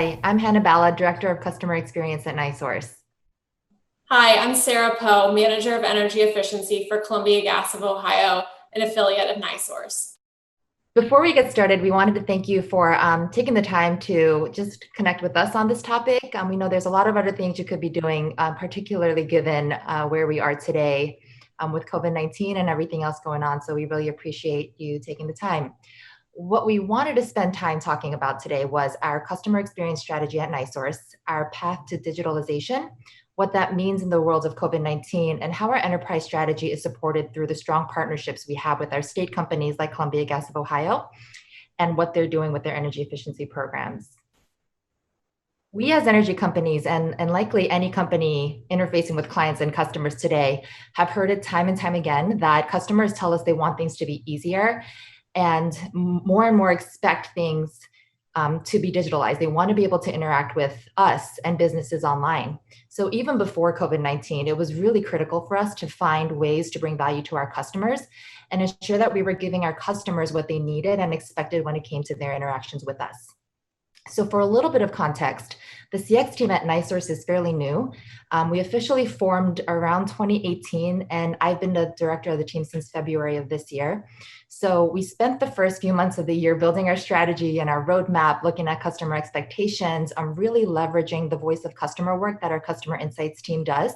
Hi, I'm Balla, Director of Customer Experience at NiSource. Hi, I'm Sarah Poe, Manager of Energy Efficiency for Columbia Gas of Ohio, an affiliate of NiSource. Before we get started, we wanted to thank you for taking the time to just connect with us on this topic. We know there's a lot of other things you could be doing, particularly given where we are today with COVID-19 and everything else going on. So we really appreciate you taking the time. What we wanted to spend time talking about today was our customer experience strategy at NiSource, our path to digitalization, what that means in the world of COVID-19, and how our enterprise strategy is supported through the strong partnerships we have with our state companies like Columbia Gas of Ohio, and what they're doing with their energy efficiency programs. We as energy companies, and likely any company interfacing with clients and customers today, have heard it time and time again that customers tell us they want things to be easier and more expect things to be digitalized. They want to be able to interact with us and businesses online. So even before COVID-19, it was really critical for us to find ways to bring value to our customers and ensure that we were giving our customers what they needed and expected when it came to their interactions with us. So for a little bit of context, the CX team at NiSource is fairly new. We officially formed around 2018, and I've been the director of the team since February of this year. So we spent the first few months of the year building our strategy and our roadmap, looking at customer expectations, really leveraging the voice of customer work that our customer insights team does,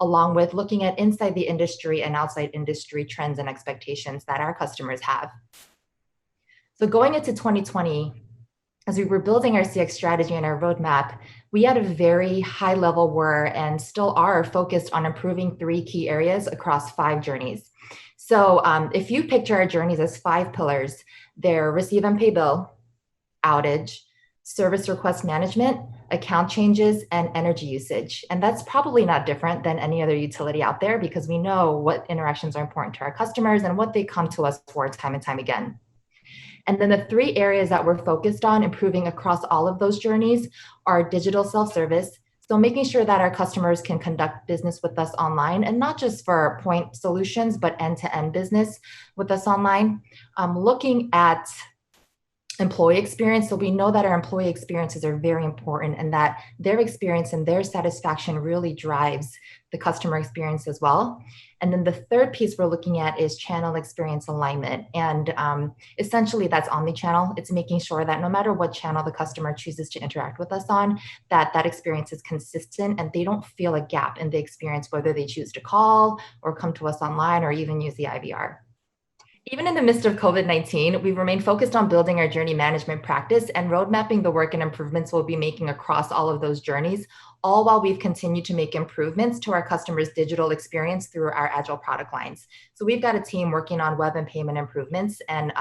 along with looking at inside the industry and outside industry trends and expectations that our customers have. So going into 2020, as we were building our CX strategy and our roadmap, we had a very high level and still are focused on improving 3 key areas across 5 journeys. So if you picture our journeys as 5 pillars, they're receive and pay bill, outage, service request management, account changes, and energy usage. And that's probably not different than any other utility out there because we know what interactions are important to our customers and what they come to us for time and time again. And then the 3 areas that we're focused on improving across all of those journeys are digital self-service. So making sure that our customers can conduct business with us online, and not just for point solutions, but end-to-end business with us online. Looking at employee experience. So we know that our employee experiences are very important and that their experience and their satisfaction really drives the customer experience as well. And then the third piece we're looking at is channel experience alignment. And essentially that's omni-channel. It's making sure that no matter what channel the customer chooses to interact with us on, that experience is consistent and they don't feel a gap in the experience, whether they choose to call or come to us online or even use the IVR. Even in the midst of COVID-19, we've remained focused on building our journey management practice and road mapping the work and improvements we'll be making across all of those journeys, all while we've continued to make improvements to our customers' digital experience through our agile product lines. So we've got a team working on web and payment improvements and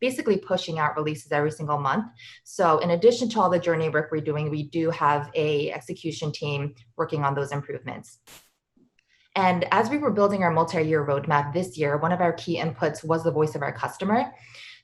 basically pushing out releases every single month. So in addition to all the journey work we're doing, we do have an execution team working on those improvements. And as we were building our multi-year roadmap this year, one of our key inputs was the voice of our customer.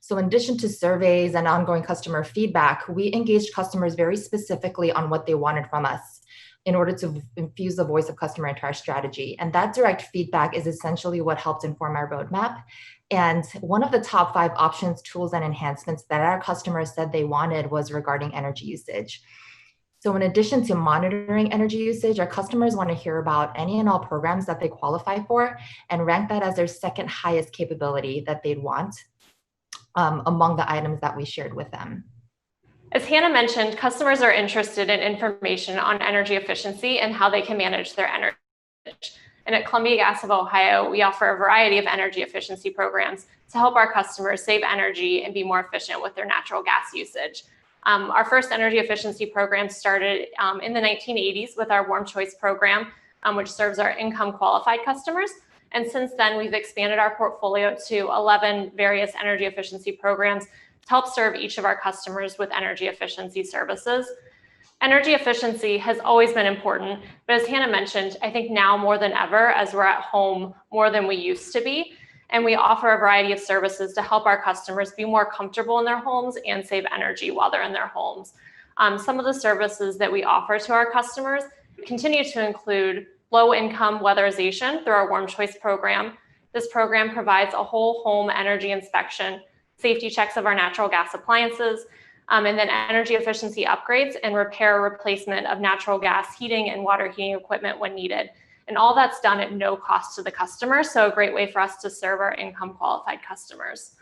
So in addition to surveys and ongoing customer feedback, we engaged customers very specifically on what they wanted from us in order to infuse the voice of customer into our strategy. And that direct feedback is essentially what helped inform our roadmap. And one of the top 5 options, tools, and enhancements that our customers said they wanted was regarding energy usage. So in addition to monitoring energy usage, our customers want to hear about any and all programs that they qualify for and rank that as their second highest capability that they'd want among the items that we shared with them. As Hannah mentioned, customers are interested in information on energy efficiency and how they can manage their energy. And at Columbia Gas of Ohio, we offer a variety of energy efficiency programs to help our customers save energy and be more efficient with their natural gas usage. Our first energy efficiency program started in the 1980s with our Warm Choice program, which serves our income qualified customers. And since then, we've expanded our portfolio to 11 various energy efficiency programs to help serve each of our customers with energy efficiency services. Energy efficiency has always been important, but as Hannah mentioned, I think now more than ever, as we're at home more than we used to be, and we offer a variety of services to help our customers be more comfortable in their homes and save energy while they're in their homes. Some of the services that we offer to our customers continue to include low-income weatherization through our Warm Choice program. This program provides a whole home energy inspection, safety checks of our natural gas appliances, and then energy efficiency upgrades and repair or replacement of natural gas heating and water heating equipment when needed. And all that's done at no cost to the customer, so a great way for us to serve our income qualified customers.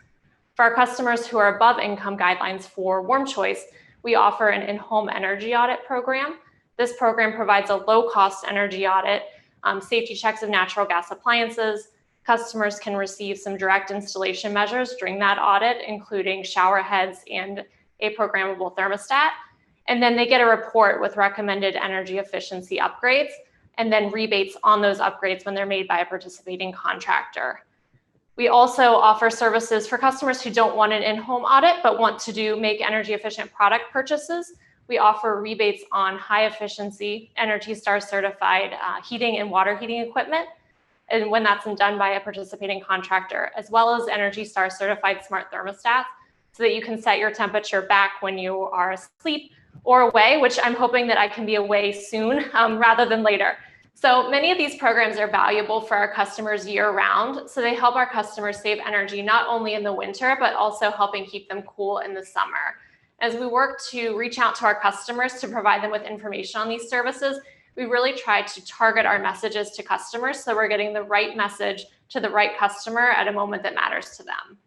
For our customers who are above income guidelines for Warm Choice, we offer an in-home energy audit program. This program provides a low-cost energy audit, safety checks of natural gas appliances. Customers can receive some direct installation measures during that audit, including shower heads and a programmable thermostat. And then they get a report with recommended energy efficiency upgrades and then rebates on those upgrades when they're made by a participating contractor. We also offer services for customers who don't want an in-home audit but want to make energy efficient product purchases. We offer rebates on high efficiency Energy Star certified heating and water heating equipment, and when that's done by a participating contractor, as well as Energy Star certified smart thermostats, so that you can set your temperature back when you are asleep or away, which I'm hoping that I can be away soon rather than later. So many of these programs are valuable for our customers year round. So they help our customers save energy, not only in the winter, but also helping keep them cool in the summer. As we work to reach out to our customers to provide them with information on these services, we really try to target our messages to customers so we're getting the right message to the right customer at a moment that matters to them.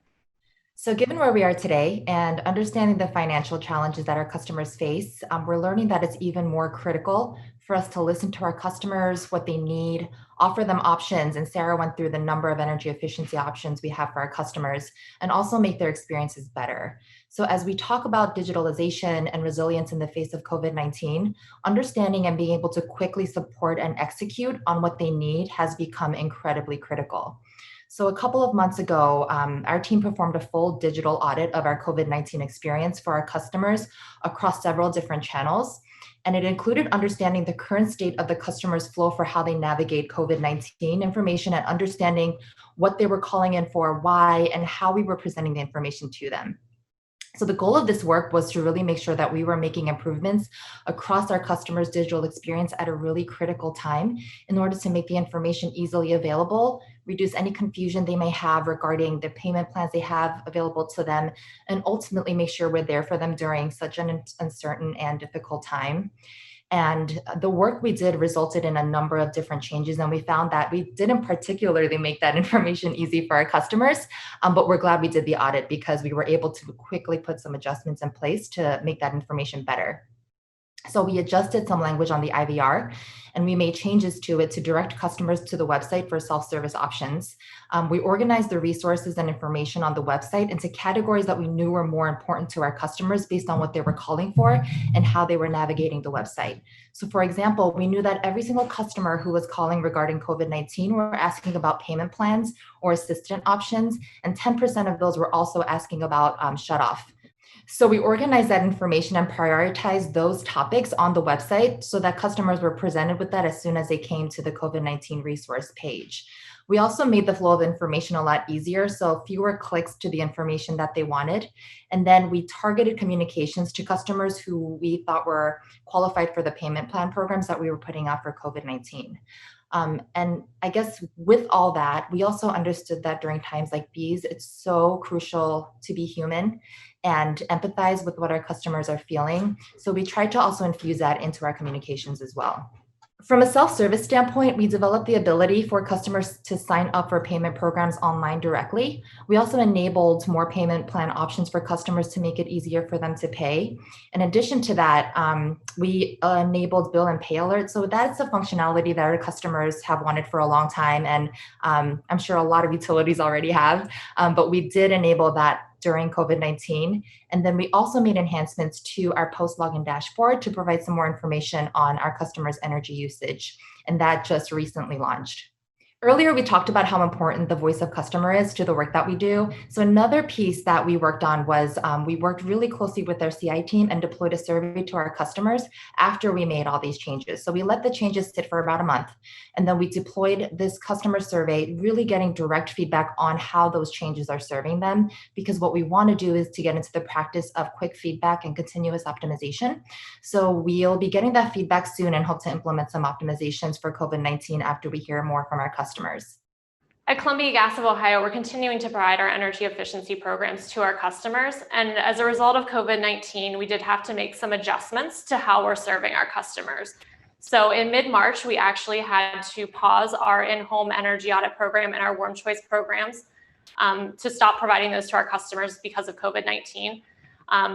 So given where we are today and understanding the financial challenges that our customers face, we're learning that it's even more critical for us to listen to our customers, what they need, offer them options. And Sarah went through the number of energy efficiency options we have for our customers, and also make their experiences better. So as we talk about digitalization and resilience in the face of COVID-19, understanding and being able to quickly support and execute on what they need has become incredibly critical. So a couple of months ago, our team performed a full digital audit of our COVID-19 experience for our customers across several different channels. And it included understanding the current state of the customer's flow for how they navigate COVID-19 information and understanding what they were calling in for, why, and how we were presenting the information to them. So the goal of this work was to really make sure that we were making improvements across our customers' digital experience at a really critical time in order to make the information easily available, reduce any confusion they may have regarding the payment plans they have available to them, and ultimately make sure we're there for them during such an uncertain and difficult time. And the work we did resulted in a number of different changes, and we found that we didn't particularly make that information easy for our customers, but we're glad we did the audit because we were able to quickly put some adjustments in place to make that information better. So we adjusted some language on the IVR, and we made changes to it to direct customers to the website for self-service options. We organized the resources and information on the website into categories that we knew were more important to our customers based on what they were calling for and how they were navigating the website. So for example, we knew that every single customer who was calling regarding COVID-19 were asking about payment plans or assistant options, and 10% of those were also asking about shutoff. So we organized that information and prioritized those topics on the website so that customers were presented with that as soon as they came to the COVID-19 resource page. We also made the flow of information a lot easier, so fewer clicks to the information that they wanted. And then we targeted communications to customers who we thought were qualified for the payment plan programs that we were putting out for COVID-19. And I guess with all that, we also understood that during times like these, it's so crucial to be human and empathize with what our customers are feeling. So we tried to also infuse that into our communications as well. From a self-service standpoint, we developed the ability for customers to sign up for payment programs online directly. We also enabled more payment plan options for customers to make it easier for them to pay. In addition to that, we enabled bill and pay alerts. So that's a functionality that our customers have wanted for a long time, and I'm sure a lot of utilities already have, but we did enable that during COVID-19. And then we also made enhancements to our post-login dashboard to provide some more information on our customers' energy usage. And that just recently launched. Earlier, we talked about how important the voice of customer is to the work that we do. So another piece that we worked on was we worked really closely with our CI team and deployed a survey to our customers after we made all these changes. So we let the changes sit for about a month, and then we deployed this customer survey, really getting direct feedback on how those changes are serving them, because what we want to do is to get into the practice of quick feedback and continuous optimization. So we'll be getting that feedback soon and hope to implement some optimizations for COVID-19 after we hear more from our customers. At Columbia Gas of Ohio, we're continuing to provide our energy efficiency programs to our customers. And as a result of COVID-19, we did have to make some adjustments to how we're serving our customers. So in mid-March, we actually had to pause our in-home energy audit program and our warm choice programs to stop providing those to our customers because of COVID-19.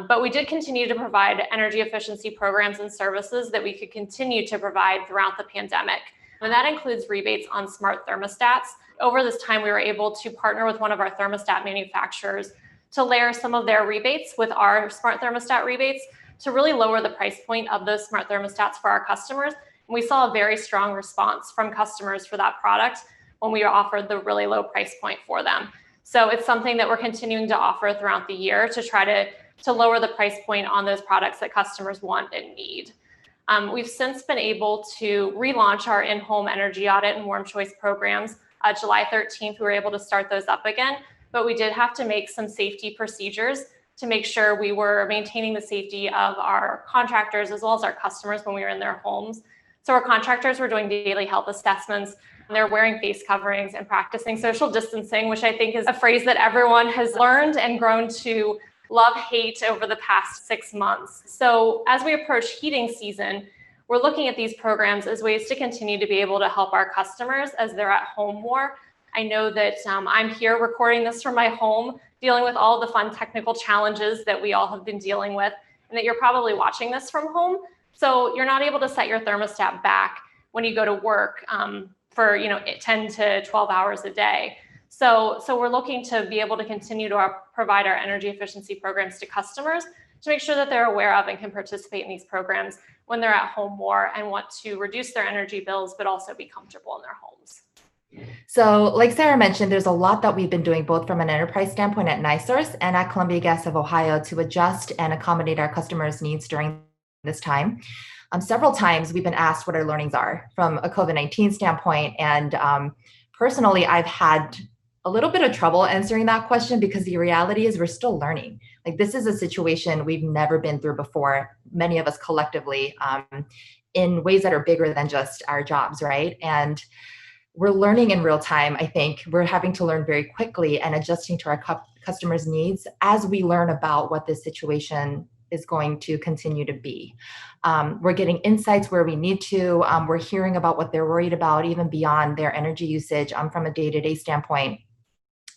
But we did continue to provide energy efficiency programs and services that we could continue to provide throughout the pandemic. And that includes rebates on smart thermostats. Over this time, we were able to partner with one of our thermostat manufacturers to layer some of their rebates with our smart thermostat rebates to really lower the price point of those smart thermostats for our customers. And we saw a very strong response from customers for that product when we offered the really low price point for them. So it's something that we're continuing to offer throughout the year to try to lower the price point on those products that customers want and need. We've since been able to relaunch our in-home energy audit and warm choice programs. July 13th, we were able to start those up again, but we did have to make some safety procedures to make sure we were maintaining the safety of our contractors as well as our customers when we were in their homes. So our contractors were doing daily health assessments. They're wearing face coverings and practicing social distancing, which I think is a phrase that everyone has learned and grown to love, hate over the past 6 months. So as we approach heating season, we're looking at these programs as ways to continue to be able to help our customers as they're at home more. I know that I'm here recording this from my home, dealing with all of the fun technical challenges that we all have been dealing with, and that you're probably watching this from home. So you're not able to set your thermostat back when you go to work for 10 to 12 hours a day. So we're looking to be able to continue to provide our energy efficiency programs to customers to make sure that they're aware of and can participate in these programs when they're at home more and want to reduce their energy bills, but also be comfortable in their homes. So like Sarah mentioned, there's a lot that we've been doing both from an enterprise standpoint at NiSource and at Columbia Gas of Ohio to adjust and accommodate our customers' needs during this time. Several times we've been asked what our learnings are from a COVID-19 standpoint. And personally, I've had a little bit of trouble answering that question because the reality is we're still learning. Like, this is a situation we've never been through before, many of us collectively, in ways that are bigger than just our jobs, right? And we're learning in real time. I think we're having to learn very quickly and adjusting to our customers' needs as we learn about what this situation is going to continue to be. We're getting insights where we need to. We're hearing about what they're worried about, even beyond their energy usage from a day-to-day standpoint.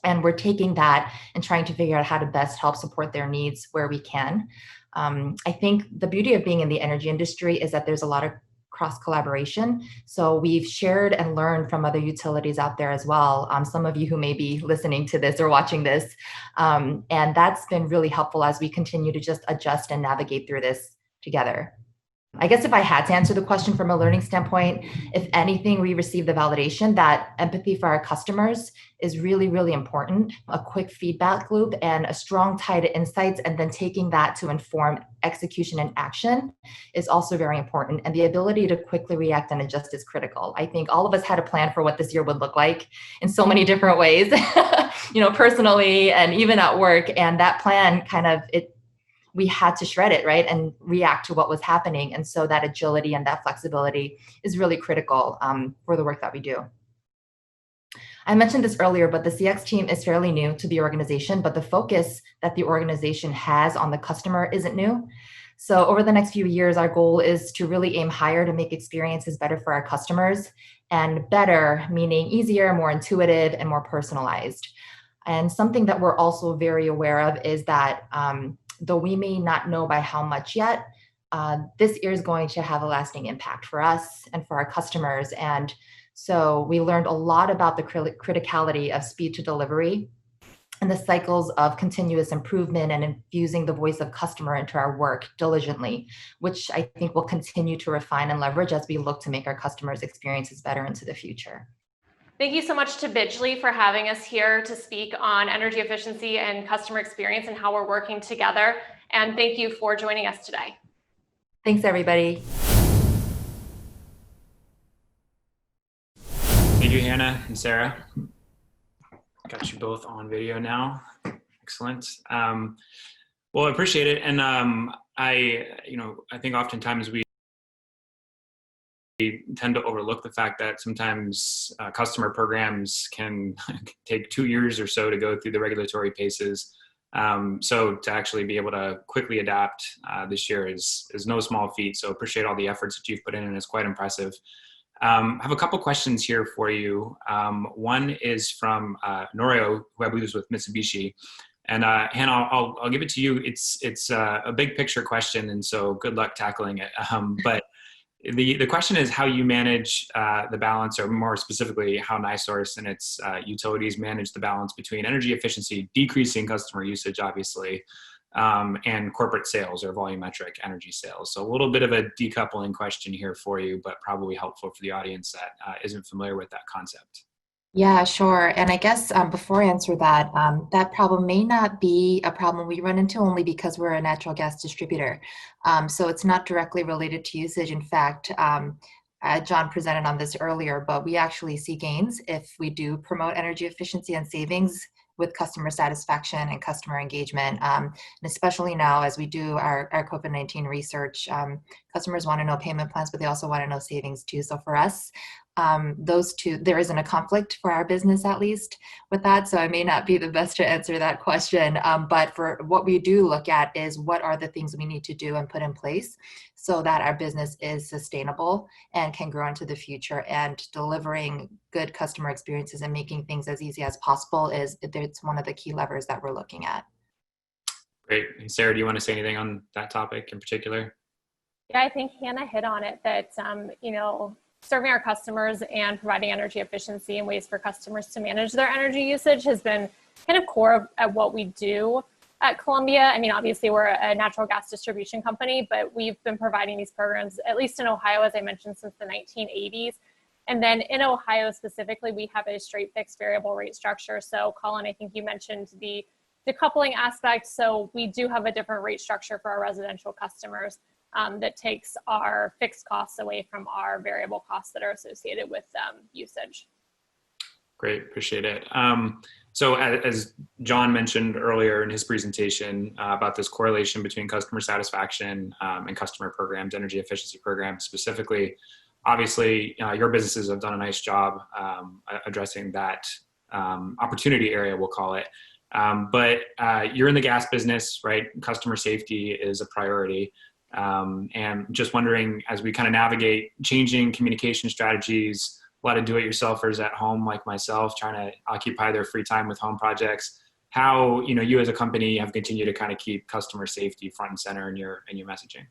And we're taking that and trying to figure out how to best help support their needs where we can. I think the beauty of being in the energy industry is that there's a lot of cross collaboration. So we've shared and learned from other utilities out there as well. Some of you who may be listening to this or watching this. And that's been really helpful as we continue to just adjust and navigate through this together. I guess if I had to answer the question from a learning standpoint, if anything, we received the validation that empathy for our customers is really, really important. A quick feedback loop and a strong tie to insights, and then taking that to inform execution and action is also very important. And the ability to quickly react and adjust is critical. I think all of us had a plan for what this year would look like in so many different ways, personally and even at work. And that plan we had to shred it, right, and react to what was happening. And so that agility and that flexibility is really critical for the work that we do. I mentioned this earlier, but the CX team is fairly new to the organization, but the focus that the organization has on the customer isn't new. So over the next few years, our goal is to really aim higher to make experiences better for our customers, and better meaning easier, more intuitive, and more personalized. And something that we're also very aware of is that though we may not know by how much yet, this year is going to have a lasting impact for us and for our customers. And so we learned a lot about the criticality of speed to delivery and the cycles of continuous improvement and infusing the voice of customer into our work diligently, which I think will continue to refine and leverage as we look to make our customers' experiences better into the future. Thank you so much to Bidgely for having us here to speak on energy efficiency and customer experience and how we're working together. And thank you for joining us today. Thanks, everybody. Thank you, Hannah and Sarah. Got you both on video now. Excellent. Well, I appreciate it. And I think oftentimes we tend to overlook the fact that sometimes customer programs can take 2 years or so to go through the regulatory paces. So to actually be able to quickly adapt this year is no small feat. So appreciate all the efforts that you've put in, and it's quite impressive. I have a couple questions here for you. One is from Norio, who I believe is with Mitsubishi. And Hanna, I'll give it to you. It's a big picture question, and so good luck tackling it. But the question is how you manage the balance, or more specifically, how NiSource and its utilities manage the balance between energy efficiency, decreasing customer usage, obviously, and corporate sales or volumetric energy sales. So a little bit of a decoupling question here for you, but probably helpful for the audience that isn't familiar with that concept. Yeah, sure. And I guess before I answer that, that problem may not be a problem we run into only because we're a natural gas distributor. So it's not directly related to usage. In fact, John presented on this earlier, but we actually see gains if we do promote energy efficiency and savings with customer satisfaction and customer engagement. And especially now as we do our COVID-19 research, customers want to know payment plans, but they also want to know savings too. So for us, those two, there isn't a conflict for our business, at least with that. So I may not be the best to answer that question. But for what we do look at is what are the things we need to do and put in place so that our business is sustainable and can grow into the future, and delivering good customer experiences and making things as easy as possible it's one of the key levers that we're looking at. Great. And Sarah, do you want to say anything on that topic in particular? Yeah, I think Hanna hit on it, that, serving our customers and providing energy efficiency and ways for customers to manage their energy usage has been kind of core of what we do at Columbia. I mean, obviously we're a natural gas distribution company, but we've been providing these programs, at least in Ohio, as I mentioned, since the 1980s. And then in Ohio specifically, we have a straight fixed variable rate structure. So Colin, I think you mentioned the decoupling aspect. So we do have a different rate structure for our residential customers that takes our fixed costs away from our variable costs that are associated with usage. Great, appreciate it. So as John mentioned earlier in his presentation about this correlation between customer satisfaction and customer programs, energy efficiency programs specifically, obviously your businesses have done a nice job addressing that opportunity area, we'll call it. But you're in the gas business, right? Customer safety is a priority. And just wondering, as we kind of navigate changing communication strategies, a lot of do-it-yourselfers at home like myself trying to occupy their free time with home projects, how you as a company have continued to kind of keep customer safety front and center in your messaging.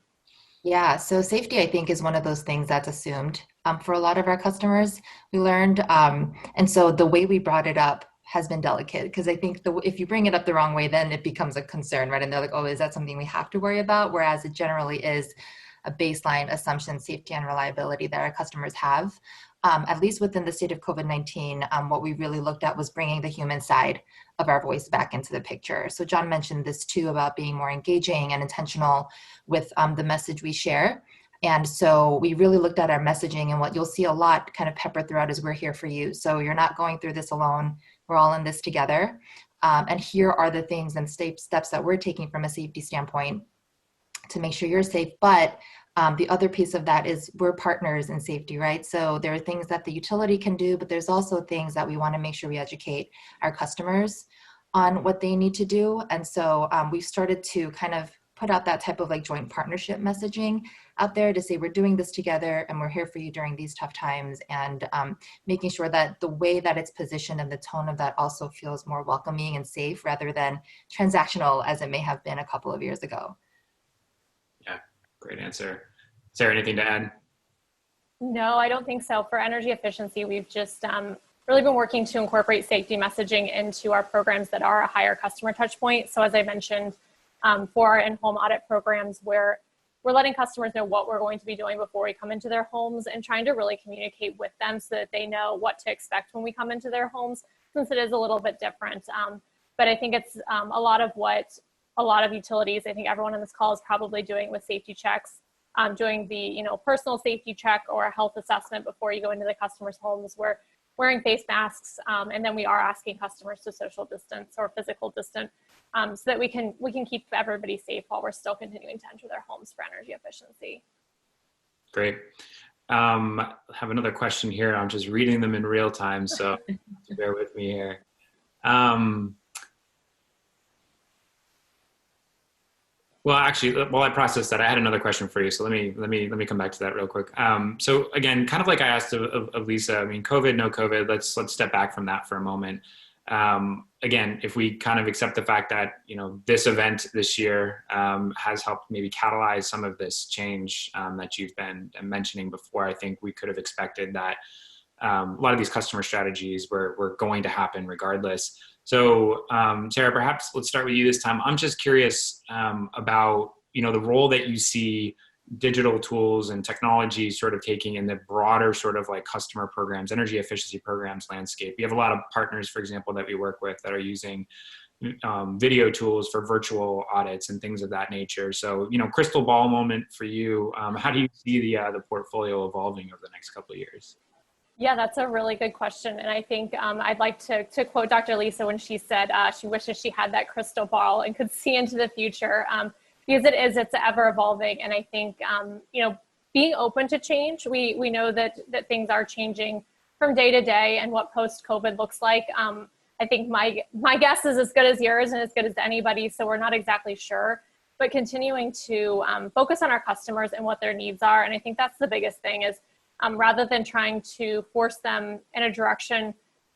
Yeah, so safety, I think, is one of those things that's assumed for a lot of our customers, we learned. And so the way we brought it up has been delicate, because I think if you bring it up the wrong way, then it becomes a concern, right? And they're like, oh, is that something we have to worry about? Whereas it generally is a baseline assumption, safety and reliability that our customers have. At least within the state of COVID-19, what we really looked at was bringing the human side of our voice back into the picture. So John mentioned this too, about being more engaging and intentional with the message we share. And so we really looked at our messaging, and what you'll see a lot kind of peppered throughout is we're here for you. So you're not going through this alone. We're all in this together. And here are the things and steps that we're taking from a safety standpoint to make sure you're safe. But the other piece of that is we're partners in safety, right? So there are things that the utility can do, but there's also things that we want to make sure we educate our customers on what they need to do. And so we've started to kind of put out that type of like joint partnership messaging out there to say we're doing this together and we're here for you during these tough times, and making sure that the way that it's positioned and the tone of that also feels more welcoming and safe rather than transactional as it may have been a couple of years ago. Yeah, great answer. Sarah, anything to add? No, I don't think so. For energy efficiency, we've just really been working to incorporate safety messaging into our programs that are a higher customer touch point. So as I mentioned, for our in-home audit programs, where we're letting customers know what we're going to be doing before we come into their homes, and trying to really communicate with them so that they know what to expect when we come into their homes, since it is a little bit different. But I think it's a lot of what a lot of utilities, I think everyone on this call is probably doing with safety checks, doing the personal safety check or a health assessment before you go into the customer's homes. We're wearing face masks, and then we are asking customers to social distance or physical distance, so that we can keep everybody safe while we're still continuing to enter their homes for energy efficiency. Great. I have another question here. I'm just reading them in real time, so bear with me here. Well, actually, while I process that, I had another question for you. So let me come back to that real quick. So again, kind of like I asked of Lisa, I mean, COVID, no COVID. Let's step back from that for a moment. Again, if we kind of accept the fact that this event this year has helped maybe catalyze some of this change that you've been mentioning before, I think we could have expected that a lot of these customer strategies were going to happen regardless. So, Sarah, perhaps let's start with you this time. I'm just curious about the role that you see digital tools and technology sort of taking in the broader sort of like customer programs, energy efficiency programs landscape. We have a lot of partners, for example, that we work with that are using video tools for virtual audits and things of that nature. So, crystal ball moment for you. How do you see the portfolio evolving over the next couple of years? Yeah, that's a really good question. And I think I'd like to quote Dr. Lisa when she said she wishes she had that crystal ball and could see into the future, because it's ever evolving. And I think, being open to change, we know that things are changing from day to day, and what post-COVID looks like. I think my guess is as good as yours and as good as anybody. So we're not exactly sure, but continuing to focus on our customers and what their needs are. And I think that's the biggest thing is, rather than trying to force them in a direction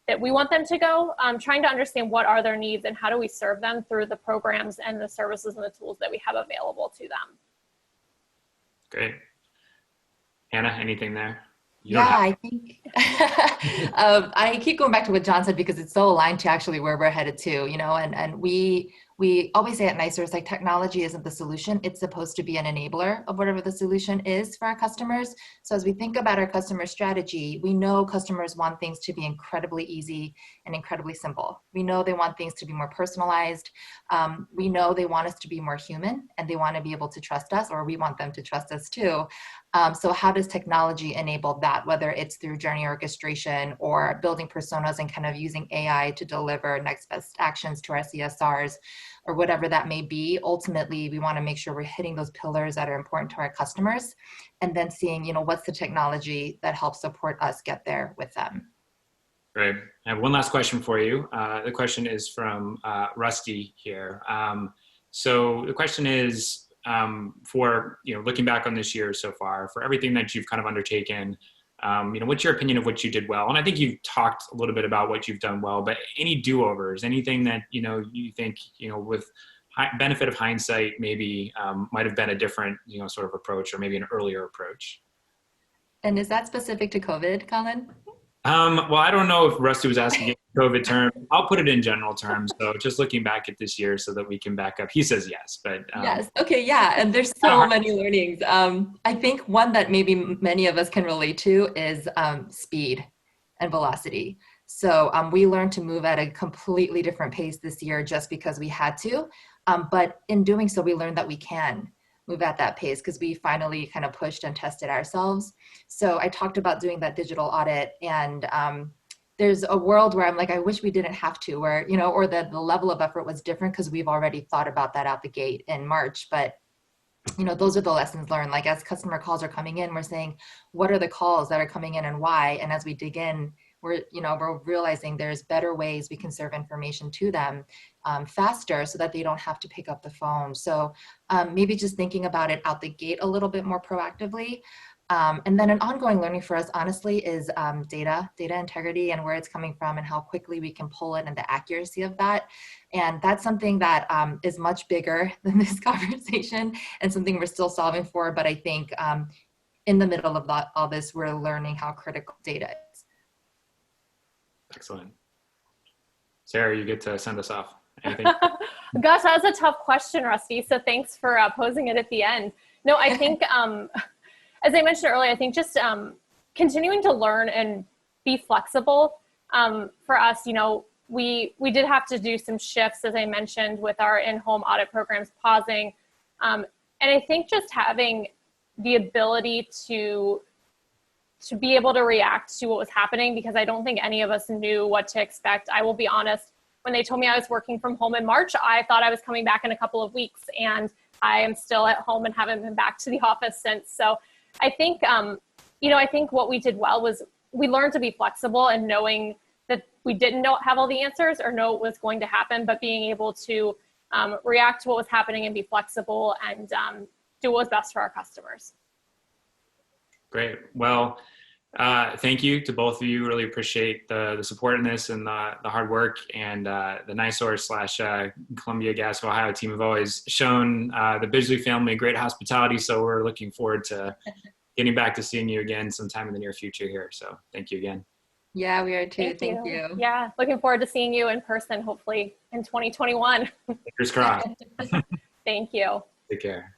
that we want them to go, trying to understand what are their needs and how do we serve them through the programs and the services and the tools that we have available to them. Great. Hanna, anything there? I think I keep going back to what John said because it's so aligned to actually where we're headed to, and we always say at NiSource, like, technology isn't the solution. It's supposed to be an enabler of whatever the solution is for our customers. So as we think about our customer strategy, we know customers want things to be incredibly easy and incredibly simple. We know they want things to be more personalized. We know they want us to be more human, and they want to be able to trust us, or we want them to trust us too. So how does technology enable that, whether it's through journey orchestration or building personas and kind of using AI to deliver next best actions to our CSRs or whatever that may be? Ultimately, we want to make sure we're hitting those pillars that are important to our customers, and then seeing, what's the technology that helps support us get there with them. Great. I have one last question for you. The question is from Rusty here. So the question is, for looking back on this year so far, for everything that you've kind of undertaken, what's your opinion of what you did well? And I think you've talked a little bit about what you've done well, but any do-overs, anything that you think with benefit of hindsight maybe might have been a different sort of approach, or maybe an earlier approach? And is that specific to COVID, Colin? Well, I don't know if Rusty was asking in COVID terms. I'll put it in general terms. So just looking back at this year so that we can back up. He says yes, but yes. Okay. Yeah. And there's so many learnings. I think one that maybe many of us can relate to is speed and velocity. So we learned to move at a completely different pace this year just because we had to. But in doing so, we learned that we can move at that pace because we finally kind of pushed and tested ourselves. So I talked about doing that digital audit, and there's a world where I'm like, I wish we didn't have to, where, or that the level of effort was different because we've already thought about that out the gate in March. But, those are the lessons learned. Like, as customer calls are coming in, we're saying, what are the calls that are coming in and why? And as we dig in, we're realizing there's better ways we can serve information to them faster so that they don't have to pick up the phone. So maybe just thinking about it out the gate a little bit more proactively. And then an ongoing learning for us, honestly, is data integrity and where it's coming from and how quickly we can pull it and the accuracy of that. And that's something that is much bigger than this conversation and something we're still solving for. But I think in the middle of all this, we're learning how critical data is. Excellent. Sarah, you get to send us off. Anything? Gosh, that was a tough question, Rusty. So thanks for posing it at the end. No, I think, as I mentioned earlier, I think just continuing to learn and be flexible. For us, we did have to do some shifts, as I mentioned, with our in-home audit programs pausing. And I think just having the ability to be able to react to what was happening, because I don't think any of us knew what to expect. I will be honest, when they told me I was working from home in March, I thought I was coming back in a couple of weeks, and I am still at home and haven't been back to the office since. So I think I think what we did well was we learned to be flexible and knowing that we didn't have all the answers or know what was going to happen, but being able to react to what was happening and be flexible and do what was best for our customers. Great. Well, thank you to both of you. Really appreciate the support in this and the hard work. And the NiSource / Columbia Gas of Ohio team have always shown the Bidgely family great hospitality. So we're looking forward to getting back to seeing you again sometime in the near future here. So thank you again. Yeah, we are too. Thank you. Yeah, looking forward to seeing you in person, hopefully in 2021. Fingers crossed. Thank you. Take care.